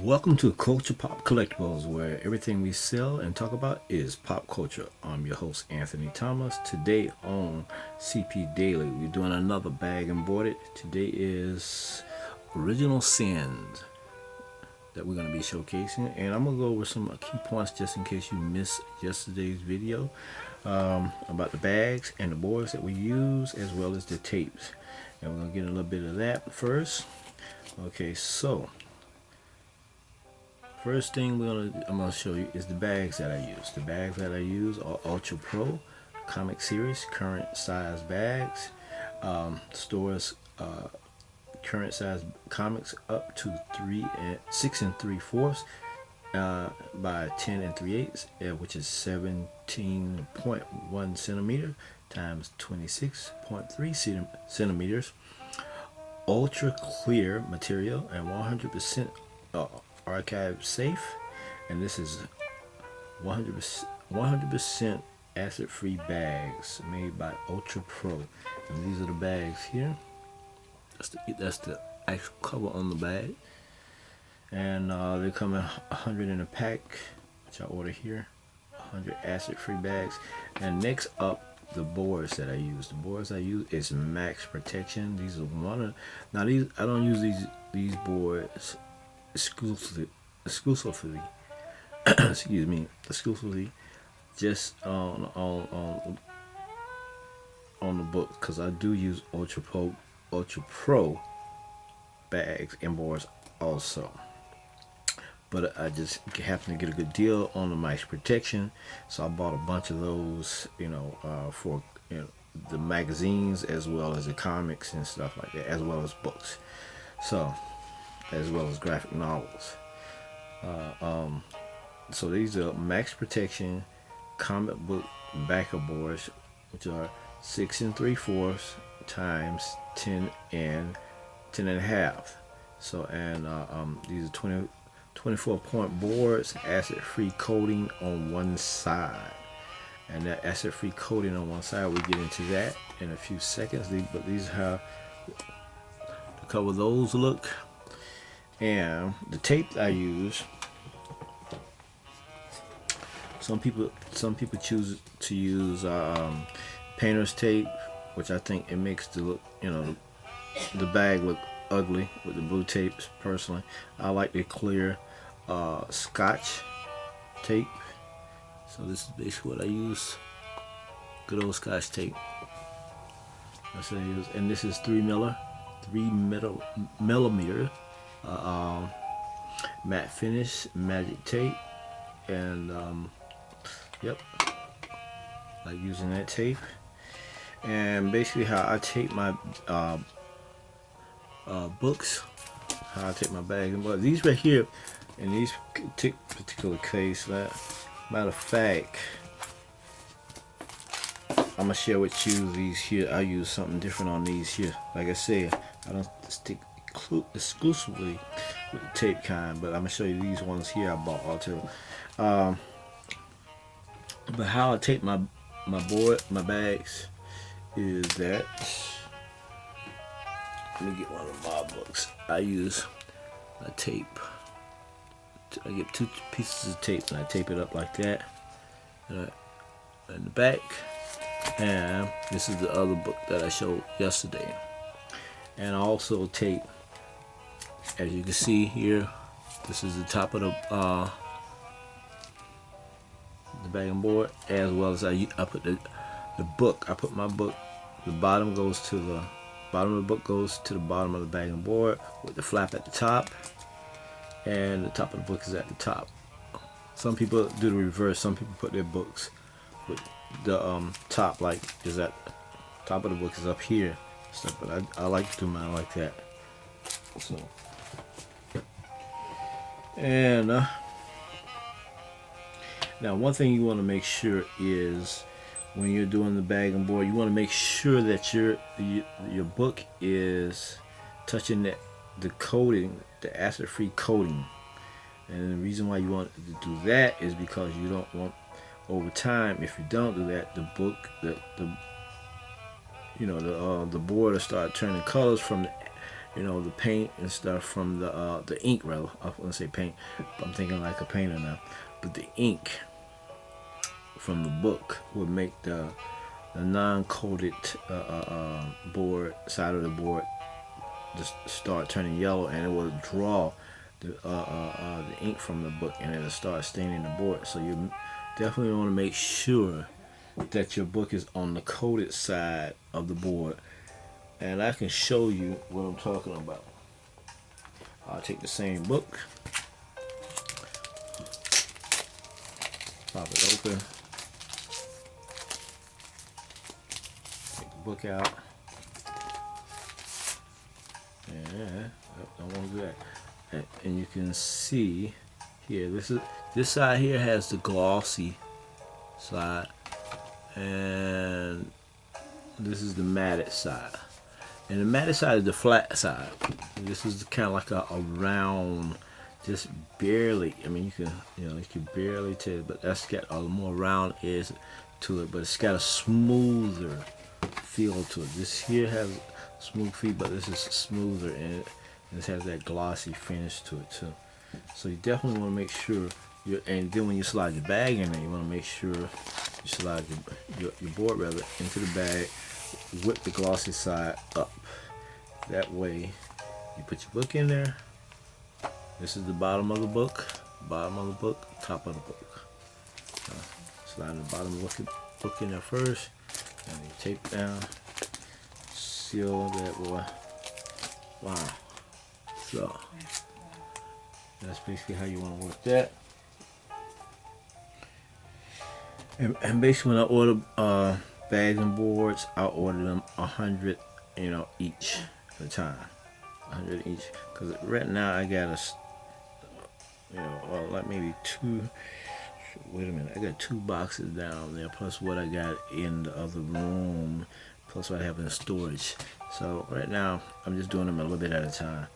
Welcome to Culture Pop Collectibles, where everything we sell and talk about is pop culture. I'm your host, Anthony Thomas. Today on CP Daily, we're doing another bag and boarded. Today is Original Sins that we're going to be showcasing, and I'm going to go over some key points just in case you missed yesterday's video about the bags and the boards that we use, as well as the tapes. And we're going to get a little bit of that first. Okay, so first thing I'm gonna show you is the bags that I use. The bags that I use are Ultra Pro Comic Series current size bags. Stores current size comics up to 6 3/4 by 10 3/8, which is 17.1 centimeter times 26.3 centimeters. Ultra clear material and 100% archive safe, and this is 100% acid-free bags made by Ultra Pro. And these are the bags here. That's the actual cover on the bag, and they come in 100 in a pack, which I order here. 100 acid-free bags. And next up, the boards that I use. The boards I use is Max Protection. These are now these I don't use these boards exclusively exclusively just on the book, because I do use Ultra Pro bags and boards also, but I just happened to get a good deal on the Max Protection, so I bought a bunch of those, for the magazines, as well as the comics and stuff like that, as well as books, so as well as graphic novels. So these are Max Protection comic book backer boards, which are 6 3/4 times 10 and 10.5. So, and these are 24-point boards, acid-free coating on one side. And that acid-free coating on one side, we'll get into that in a few seconds. But these are how the cover of those look. And the tape I use, some people choose to use painter's tape, which I think it makes the bag look ugly with the blue tapes. Personally, I like the clear Scotch tape. So this is basically what I use. Good old Scotch tape. That's what I use, and this is 3 millimeter matte finish magic tape, and yep, like using that tape. And basically how I tape my books, how I tape my bag and books. These right here, in these particular case, matter of fact, I'm gonna share with you these here. I use something different on these here. Like I said, I don't stick exclusively with the tape kind, but I'm gonna show you these ones here I bought also. But how I tape my bags is that, let me get one of my books. I use a tape. I get 2 pieces of tape and I tape it up like that in the back. And this is the other book that I showed yesterday. And I also tape, as you can see here, this is the top of the bag and board, as well as I put the book. I put my book, the bottom goes to the bottom of the book, goes to the bottom of the bag and board with the flap at the top, and the top of the book is at the top. Some people do the reverse. Some people put their books with the top like is at top of the book is up here stuff, but I like to do mine like that. So, and now one thing you want to make sure is, when you're doing the bag and board, you want to make sure that your book is touching the coating, the acid-free coating. And the reason why you want to do that is because you don't want, over time, if you don't do that, the book, the board will start turning colors from you know, the paint and stuff from the ink rather. I want to say paint, but I'm thinking like a painter now. But the ink from the book would make the non-coated board side of the board just start turning yellow, and it will draw the ink from the book, and it'll start staining the board. So you definitely want to make sure that your book is on the coated side of the board. And I can show you what I'm talking about. I'll take the same book, pop it open, take the book out, and I don't want to do that. And you can see here, this side here has the glossy side, and this is the matted side. And the matted side is the flat side. This is kind of like a round, just barely. I mean, you can barely tell, but that's got a more round edge to it. But it's got a smoother feel to it. This here has smooth feel, but this is smoother, and this has that glossy finish to it too. So you definitely want to make sure and then when you slide your bag in there, you want to make sure you slide your board rather into the bag with the glossy side up. That way you put your book in there. This is the bottom of the book, top of the book. Slide the bottom of the book in there first, and you tape down, seal that boy. Wow. So that's basically how you want to work that. And basically, when I order bags and boards, I order them 100, each at a time. 100 each, because right now I got like maybe two. Wait a minute, I got 2 boxes down there, plus what I got in the other room, plus what I have in storage. So right now I'm just doing them a little bit at a time.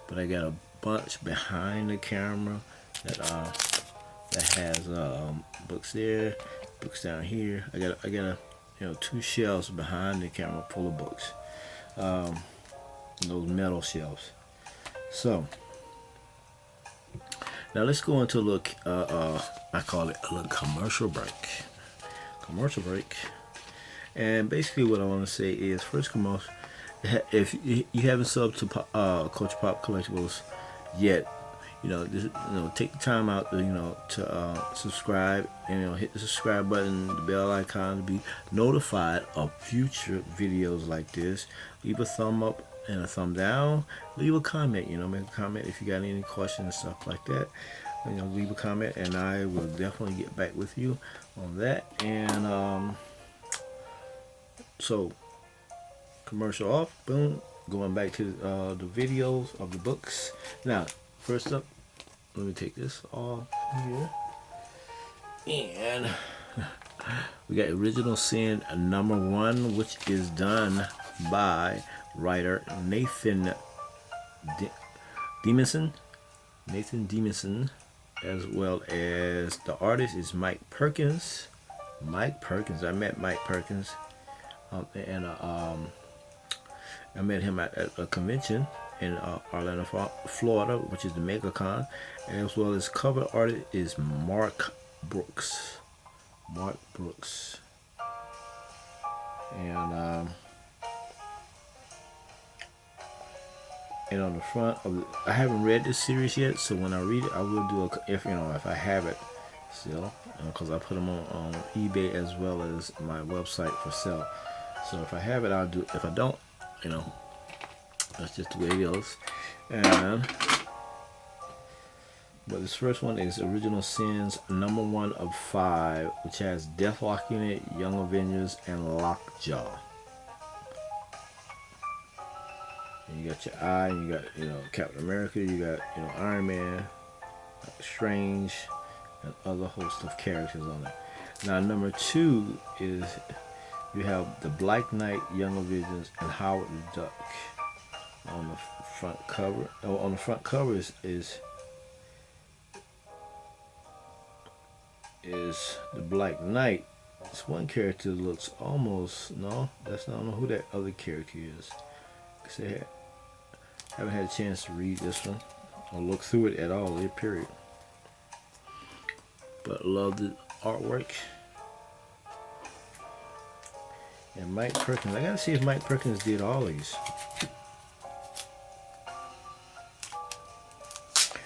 But I got a bunch behind the camera that has books there, books down here. I got 2 shelves behind the camera full of books. Those metal shelves. So now let's go into a look. I call it a little commercial break. And basically, what I want to say is, first commercial. If you haven't subbed to Culture Pop Collectibles yet, take the time out, to subscribe, and hit the subscribe button, the bell icon to be notified of future videos like this. Leave a thumb up and a thumb down. Leave a comment. Make a comment if you got any questions and stuff like that. Leave a comment, and I will definitely get back with you on that. And so. Commercial off, boom. Going back to the videos of the books. Now, first up, let me take this off here. And we got Original Sin #1, which is done by writer Nathan Demonson, as well as the artist is Mike Perkins. I met Mike Perkins, and I met him at a convention in Orlando, Florida, which is the MegaCon, and as well as cover artist is Mark Brooks. And on the front of I haven't read this series yet, so when I read it, I will do if I have it still, because I put them on eBay as well as my website for sale. So if I have it, I'll do. If I don't, that's just the way it goes. But this first one is Original Sins #1 of 5, which has Deathlock in it, Young Avengers, and Lockjaw. And you got your Eye, and you got Captain America, you got Iron Man, Strange, and other host of characters on it. Now #2 is you have the Black Knight, Young Avengers, and Howard the Duck on the front cover. On the front cover is the Black Knight. This one character looks almost I don't know who that other character is. Haven't had a chance to read this one or look through it at all, period. But love the artwork. And Mike Perkins. I gotta see if Mike Perkins did all these.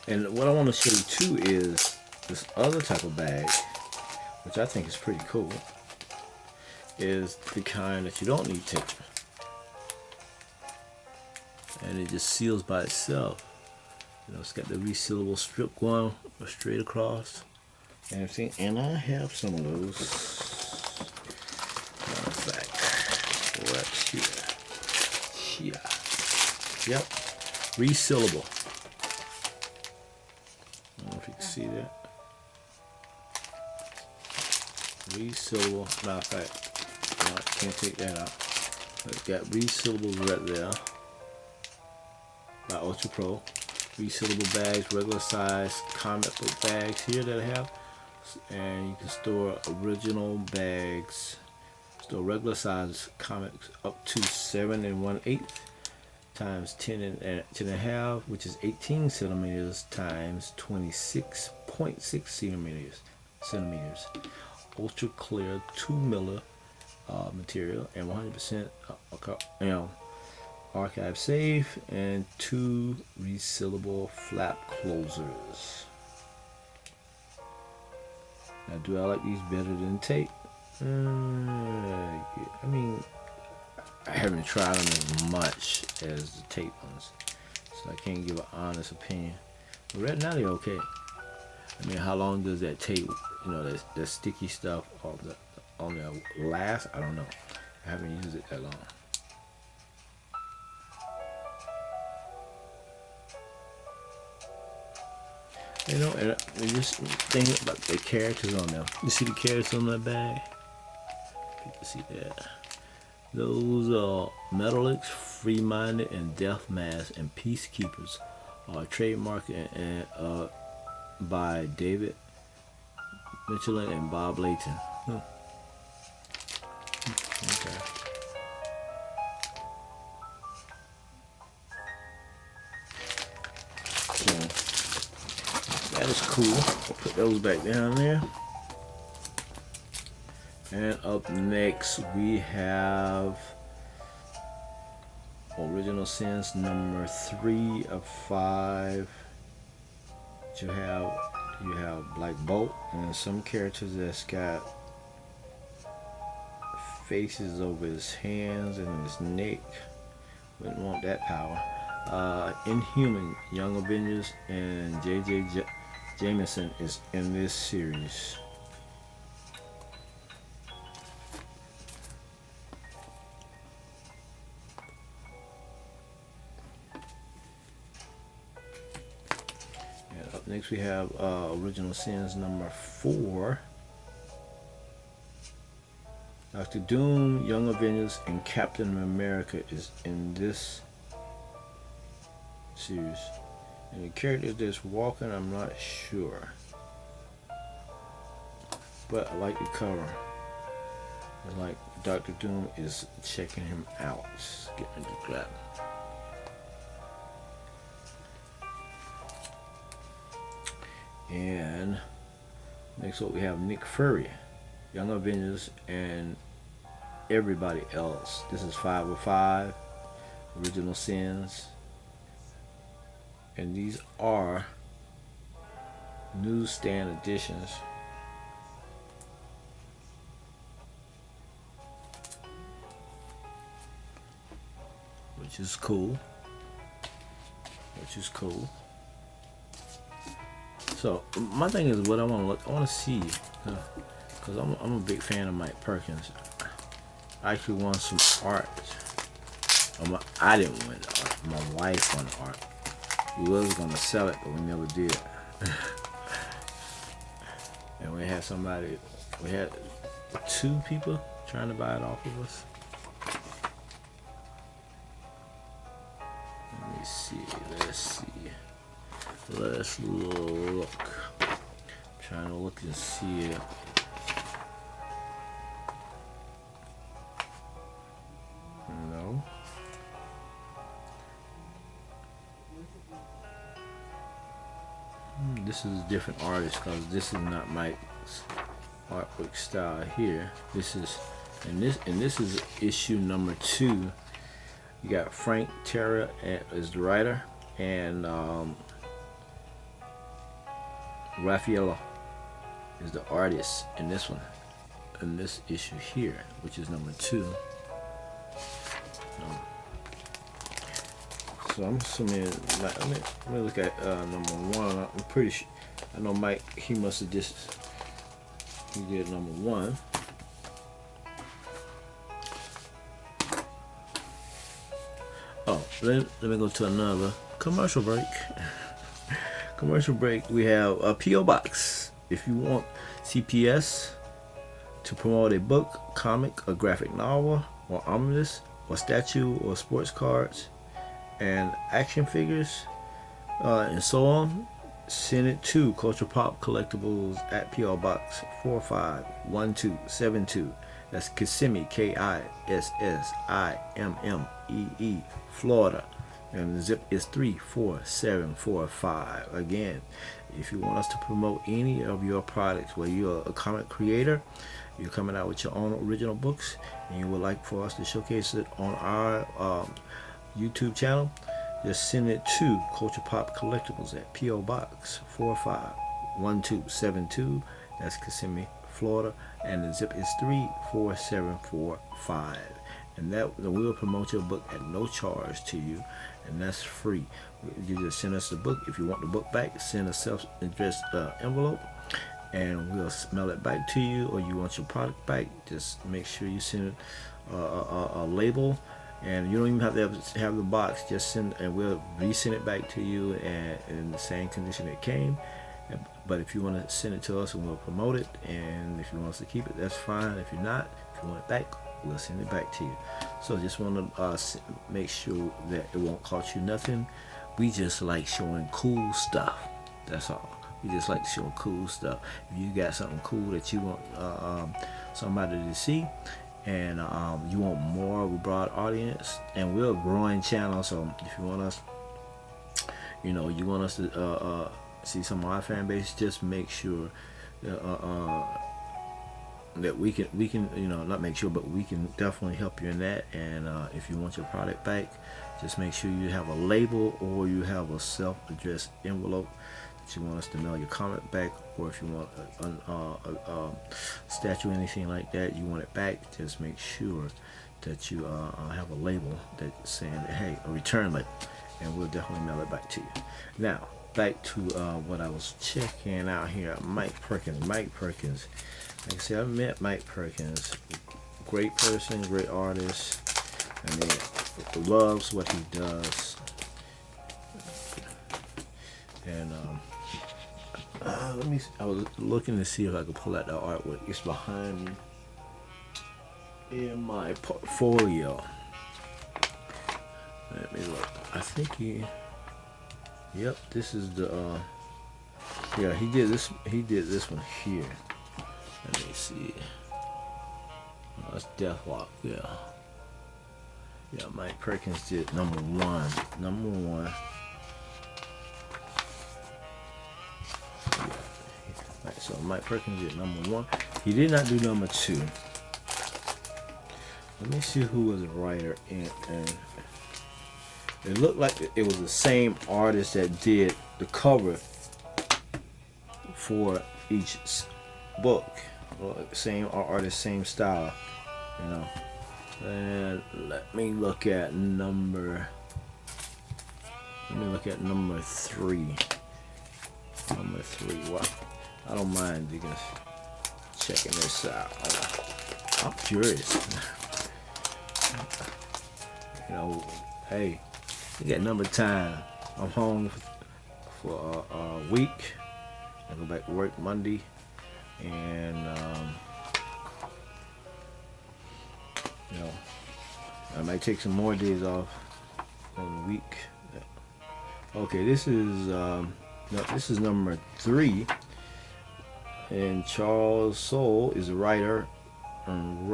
And what I want to show you too is this other type of bag, which I think is pretty cool, is the kind that you don't need tape. And it just seals by itself. You know, it's got the resealable strip going straight across and everything. And I have some of those. Matter of fact, right here. Here. Yep. Resealable. I don't know if you can see that. Resealable. Matter of fact, no, I can't take that out. It's got resealables right there by Ultra Pro. Resealable bags, regular size comic book bags here that I have. And you can store original bags, store regular size comics up to 7 1/8 times 10 and a half, which is 18 centimeters times 26.6 centimeters. Ultra clear 2 miller material and 100% archive safe, and 2 resealable flap closers. Now, do I like these better than tape? I mean, I haven't tried them as much as the tape ones, so I can't give an honest opinion. But right now they're okay. I mean, how long does that tape, you know, that sticky stuff on the last? I don't know. I haven't used it that long. You know, and just thinking about the characters on them. You see the characters on that bag? You can see that. Those are Metalics, Free-Minded, and Death Mask, and Peacekeepers are trademarked by David Michelin and Bob Layton. Okay. So, that is cool. I'll put those back down there. And up next we have Original Sins number 3 of 5. You have Black Bolt and some characters that's got faces over his hands and his neck. Wouldn't want that power. Inhuman, Young Avengers, and J.J. Jameson is in this series. And up next we have Original Sins number 4. Dr. Doom, Young Avengers, and Captain America is in this series. And the character that's walking, I'm not sure. But I like the cover. I like Dr. Doom is checking him out. Just getting to grab him. And next up we have Nick Fury, Young Avengers, and everybody else. This is 5 of 5, Original Sins. And these are newsstand editions. Which is cool. So my thing is, what I want to see, because I'm a big fan of Mike Perkins. I actually want some art. I didn't win the art. My wife won the art. We was gonna sell it, but we never did. And we had 2 people trying to buy it off of us. Let me see. Let's look. I'm trying to look and see it. No. this is a different artist because this is not Mike's artwork style here. This is, and this is issue number 2. You got Frank Terra as the writer, and Raffaello is the artist in this one, in this issue here, which is number 2. So I'm assuming, let me look at number 1. I'm pretty sure, I know Mike, he must have just, he did number 1. Oh, let me go to another commercial break. Commercial break. We have a P.O. Box. If you want CPS to promote a book, comic, a graphic novel, or omnibus, or statue, or sports cards, and action figures, and so on, send it to Culture Pop Collectibles at P.O. Box 451272. That's Kissimmee, Kissimmee, Florida. And the zip is 34745. Again, if you want us to promote any of your products, where you're a comic creator, you're coming out with your own original books, and you would like for us to showcase it on our YouTube channel, just send it to Culture Pop Collectibles at P.O. Box 451272. That's Kissimmee, Florida, and the zip is 34745. And that we will promote your book at no charge to you, and that's free. You just send us the book. If you want the book back, send a self-addressed envelope, and we'll mail it back to you. Or you want your product back, just make sure you send a label, and you don't even have to have the box. Just send, and we'll resend it back to you, and in the same condition it came. But if you want to send it to us, and we'll promote it, and if you want us to keep it, that's fine. If you're not, if you want it back, we'll send it back to you. So just want to make sure that it won't cost you nothing. We just like showing cool stuff. That's all. We just like to show cool stuff. If you got something cool that you want somebody to see, and you want more of a broad audience, and we're a growing channel, so if you want us, you want us to see some of our fan base, just make sure that we can not make sure, but we can definitely help you in that. And if you want your product back, just make sure you have a label, or you have a self-addressed envelope that you want us to mail your comic back. Or if you want a statue, anything like that, you want it back, just make sure that you have a label that's saying that, hey, a return label, and we'll definitely mail it back to you. Now back to what I was checking out here. Mike Perkins. Like I said, I met Mike Perkins. Great person, great artist. I mean, loves what he does. And let me. I was looking to see if I could pull out the artwork. It's behind me in my portfolio. Let me look. I think he. Yep, this is the. Yeah, he did this. He did this one here. Let me see. Oh, that's Deathlock. Yeah. Yeah, Mike Perkins did number 1. Number 1. Yeah. Right, so Mike Perkins did number 1. He did not do number 2. Let me see who was the writer in. And it looked like it was the same artist that did the cover for each book. Same artist, same style, And let me look at number 3. Number 3. Well, I don't mind you guys checking this out. I'm curious. Hey, we got number time. I'm home for a week. I go back to work Monday. And I might take some more days off on the week. Okay, this is number 3, and Charles Soule is the writer, and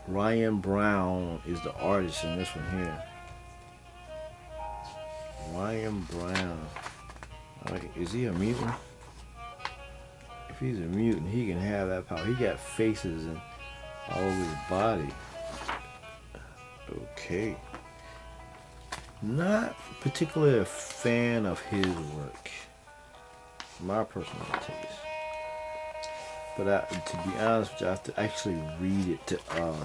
Ryan Brown is the artist in this one here. Ryan Brown. Is he a mutant? if he's a mutant, he can have that power. He got faces and all over his body. Okay. Not particularly a fan of his work. My personal taste. But to be honest with you, I have to actually read it to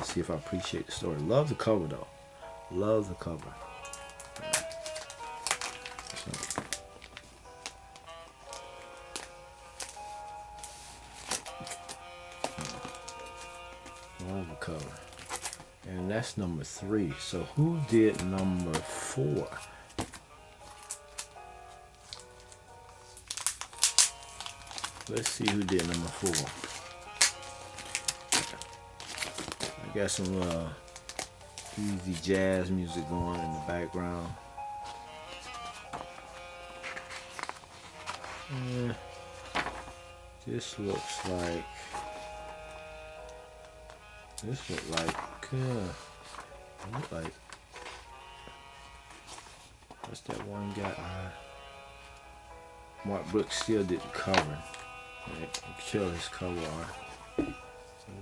see if I appreciate the story. Love the cover though. Love the cover. So, love the cover. And that's number 3. So who did number 4? Let's see who did number 4. I got some easy jazz music going in the background. This looks like what's that one guy? Mark Brooks still did the cover. Right? Kill his cover art. So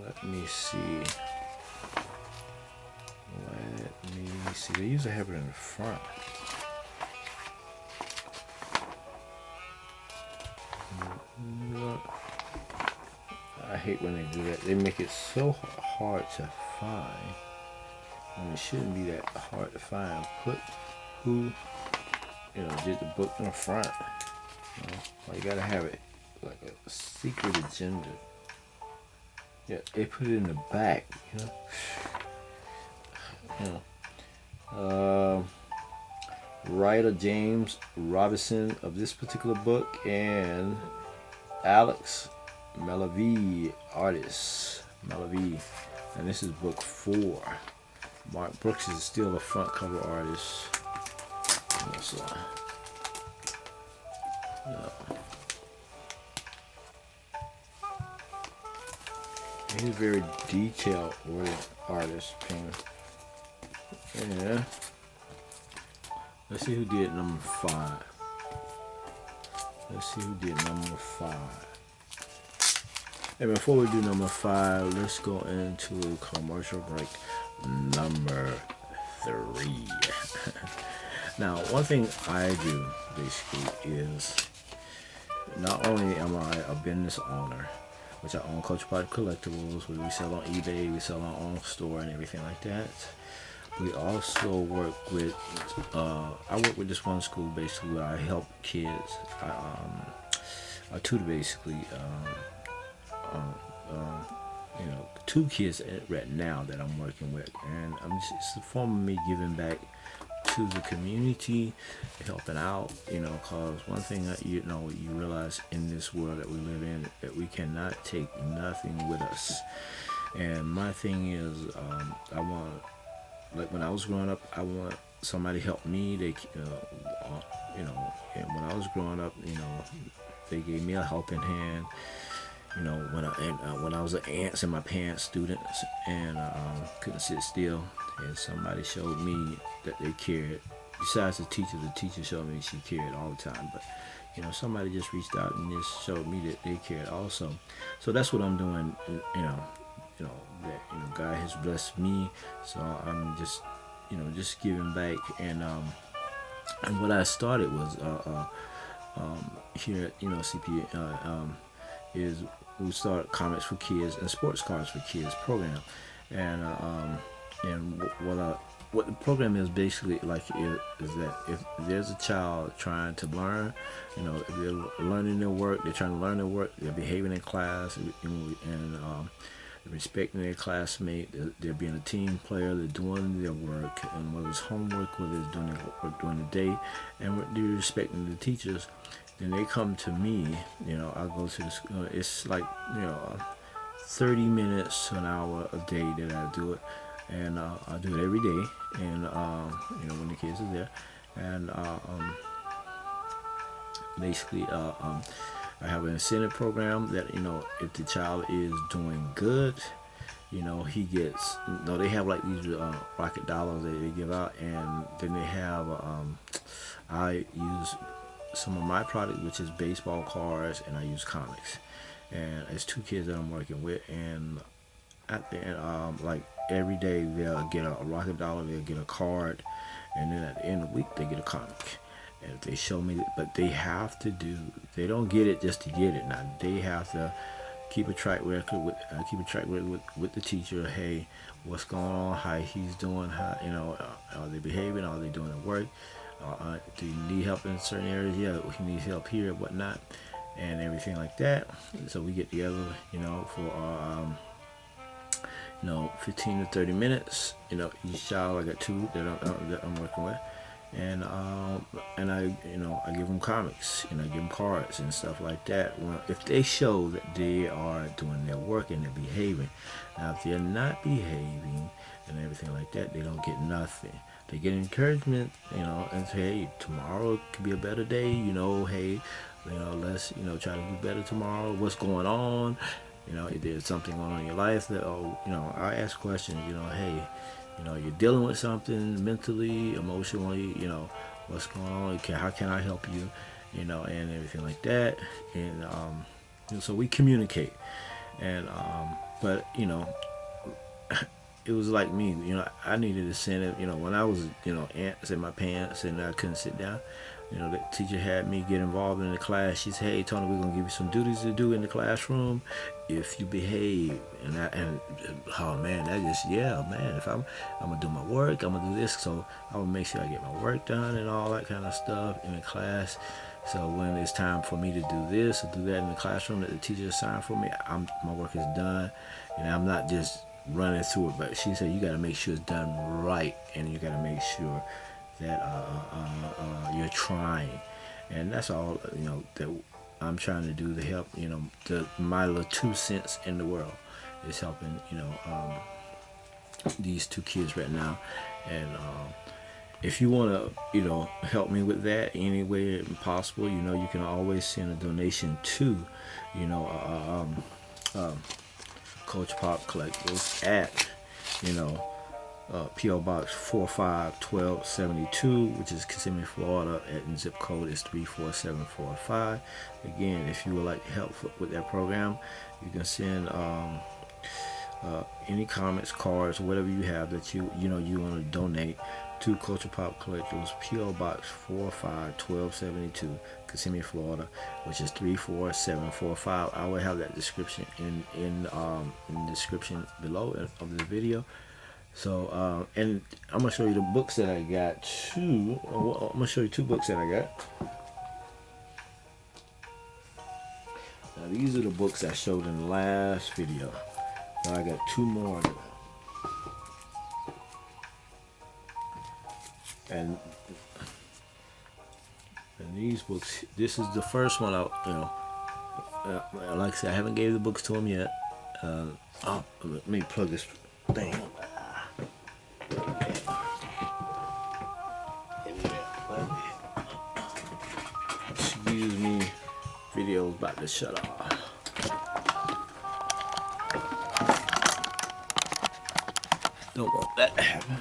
let me see. They usually have it in the front. I hate when they do that. They make it so hard to find. And it shouldn't be that hard to find. Put who, did the book in the front. You gotta have it like a secret agenda. Yeah, they put it in the back, Writer James Robinson of this particular book, and Alex Malavie, artist Malavie, and this is book 4. Mark Brooks is still a front cover artist. He's a very detailed artist painter. Yeah. Let's see who did number 5. And before we do number 5, let's go into a commercial break. Number 3. Now, one thing I do basically is, not only am I a business owner, which I own Culture Pop Collectibles, where we sell on eBay, we sell our own store and everything like that. We also work with, I work with this one school basically where I help kids. I tutor basically, 2 kids right now that I'm working with, and it's a form of me giving back to the community, helping out, cause one thing that you realize in this world that we live in, that we cannot take nothing with us. And my thing is, I want, like when I was growing up, I want somebody to help me. They, and when I was growing up, they gave me a helping hand. When I was an ants in my pants student and couldn't sit still, and somebody showed me that they cared. Besides the teacher showed me she cared all the time. But somebody just reached out and just showed me that they cared also. So that's what I'm doing. That God has blessed me. So I'm just just giving back. And what I started was here at CP is we started comics for kids and sports cards for kids program, and what the program is basically like is that if there's a child trying to learn, if they're learning their work, they're trying to learn their work, they're behaving in class, and they're respecting their classmate, they're being a team player, they're doing their work, and whether it's homework, whether it's doing their work during the day, and they're respecting the teachers, then they come to me. I go to the school. It's like 30 minutes to an hour a day that I do it, and I do it every day. And when the kids are there, and basically I have an incentive program that if the child is doing good, he gets. They have like these rocket dollars that they give out, and then they have I use some of my product, which is baseball cards, and I use comics. and it's 2 kids that I'm working with, and at the end, like every day they'll get a rocket dollar, they'll get a card, and then at the end of the week they get a comic. And if they show me, but they have to do, they don't get it just to get it. Now they have to keep a track record with with the teacher. Hey, what's going on? How he's doing? How, are they behaving? Are they doing the work? Do you need help in certain areas? Yeah, he needs help here, whatnot, and everything like that. So we get together, for 15 to 30 minutes. Each child, I got 2 that I'm working with, and I give them comics, I give them cards and stuff like that. Well, if they show that they are doing their work and they're behaving. Now, if they're not behaving and everything like that, they don't get nothing. They get encouragement, and say, hey, tomorrow could be a better day. Hey, let's try to do better tomorrow. What's going on? If there's something going on in your life that, I ask questions, hey, you're dealing with something mentally, emotionally, what's going on, how can I help you, and everything like that. And so we communicate. And but it was like me, I needed incentive, when I was, ants in my pants and I couldn't sit down. The teacher had me get involved in the class. She said, hey, Tony, we're going to give you some duties to do in the classroom if you behave. And oh man, that just, yeah, man, if I'm going to do my work, I'm going to do this. So I would make sure I get my work done and all that kind of stuff in the class. So when it's time for me to do this or do that in the classroom that the teacher assigned for me, my work is done. I'm not just running through it. But she said, you got to make sure it's done right, and you got to make sure that you're trying. And that's all that I'm trying to do to help my little 2 cents in the world is helping these 2 kids right now. And if you want to help me with that any way possible, you can always send a donation to Culture Pop Collectibles at P.O. Box 451272, which is Kissimmee, Florida, and zip code is 34745. Again, if you would like help with that program, you can send any comments, cards, whatever you have that you want to donate to Culture Pop Collectibles, P.O. Box 451272, Kissimmee, Florida, which is 34745. I will have that description in the description below of the video. So, and I'm going to show you the books that I got too. I'm going to show you 2 books that I got. Now, these are the books I showed in the last video. So I got 2 more. And these books, this is the first one out, like I said, I haven't gave the books to them yet. Let me plug this thing. Excuse me, video's about to shut off. Don't want that to happen.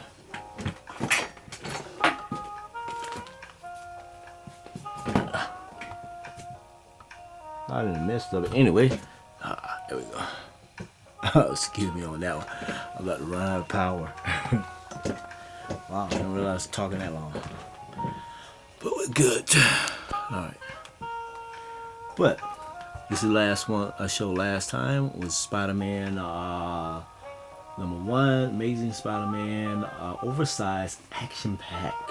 Not in the midst of it. Anyway, there we go. Excuse me on that one. I'm about to run out of power. Wow, I didn't realize I was talking that long. But we're good. Alright. But this is the last one I showed last time was Spider-Man #1, Amazing Spider-Man, oversized action pack.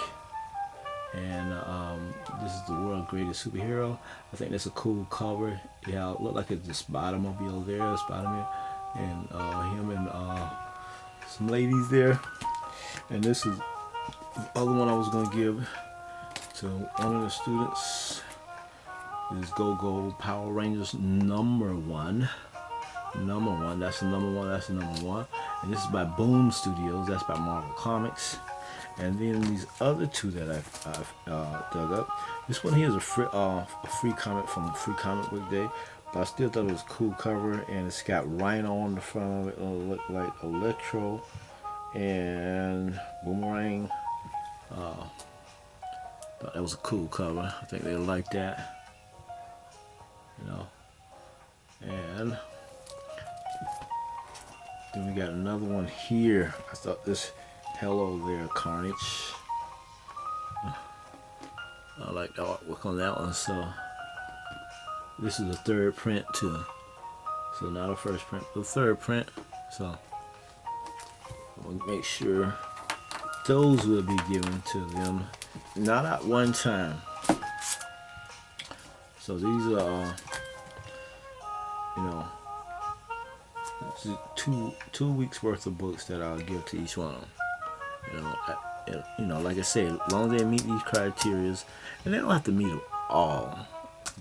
And this is the world's greatest superhero. I think that's a cool cover. Yeah, it looked like it's the Spider-Mobile there, Spider-Man, and him and some ladies there. And this is the other one I was going to give to one of the students. Is Go Power Rangers #1. That's the number one. And this is by Boom Studios. That's by Marvel Comics. And then these other 2 that I've dug up. This one here is a free comic from Free Comic Book Day. But I still thought it was a cool cover. And it's got Rhino on the front of it. It'll look like Electro and Boomerang. Thought that was a cool cover. I think they like that. And we got another one here. I thought this Hello There Carnage. I like the artwork on that one. So this is the third print too. So not a first print, but a third print. So we'll make sure those will be given to them, not at one time. So these are, you know, two weeks worth of books that I'll give to each one of them. You know, like I said, as long as they meet these criteria, and they don't have to meet them all,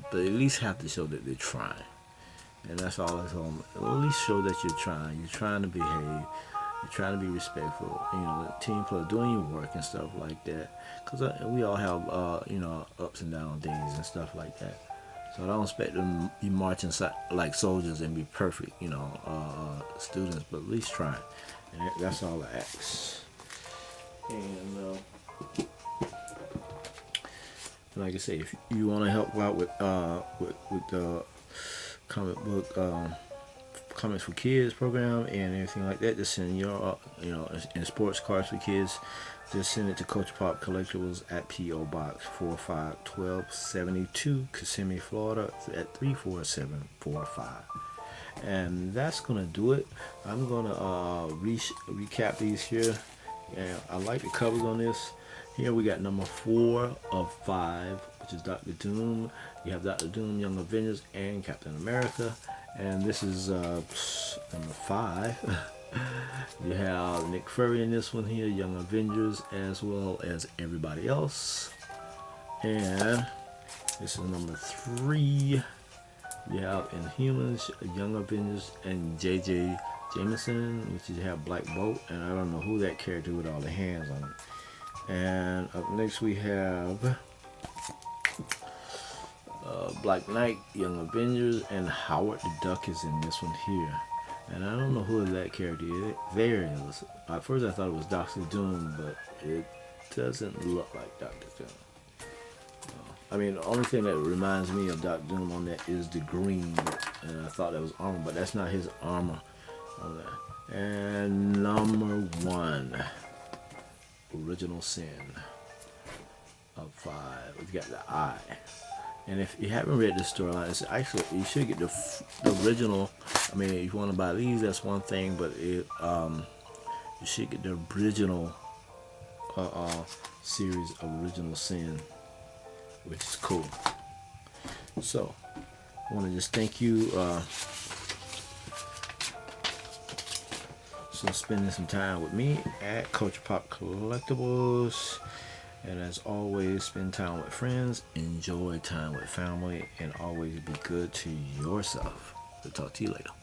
but at least have to show that they're trying. And that's all it's on. At least show that you're trying. You're trying to behave. You're trying to be respectful. You know, team play, doing your work and stuff like that. Because we all have, you know, ups and down days and stuff like that. So I don't expect them to be marching like soldiers and be perfect, you know, students, but at least try. And that's all I ask. And like I say, if you want to help out with the comic book Comics for Kids program and everything like that, just send your you know, and sports cards for kids, just send it to Culture Pop Collectibles at P.O. Box 451272, Kissimmee, Florida at 34745. And that's gonna do it. I'm gonna recap these here. And I like the covers on this. Here we got number 4 of 5, which is Dr. Doom. You have Dr. Doom, Young Avengers, and Captain America. And this is number 5. You have Nick Fury in this one here, Young Avengers, as well as everybody else. And this is number 3. You have Inhumans, Young Avengers, and J.J. Jameson, which you have Black Bolt, and I don't know who that character with all the hands on it. And up next we have Black Knight, Young Avengers, and Howard the Duck is in this one here. And I don't know who that character is. There it is. At first I thought it was Dr. Doom, but it doesn't look like Dr. Doom. I mean, the only thing that reminds me of Dr. Doom on that is the green, and I thought that was armor, but that's not his armor on that. And number 1, Original Sin of 5. We've got the eye. And if you haven't read the storyline, it's actually, you should get the original. I mean, if you want to buy these, that's one thing, but it, you should get the original series of Original Sin, which is cool. So I want to just thank you for spending some time with me at Culture Pop Collectibles. And as always, spend time with friends, enjoy time with family, and always be good to yourself. We'll talk to you later.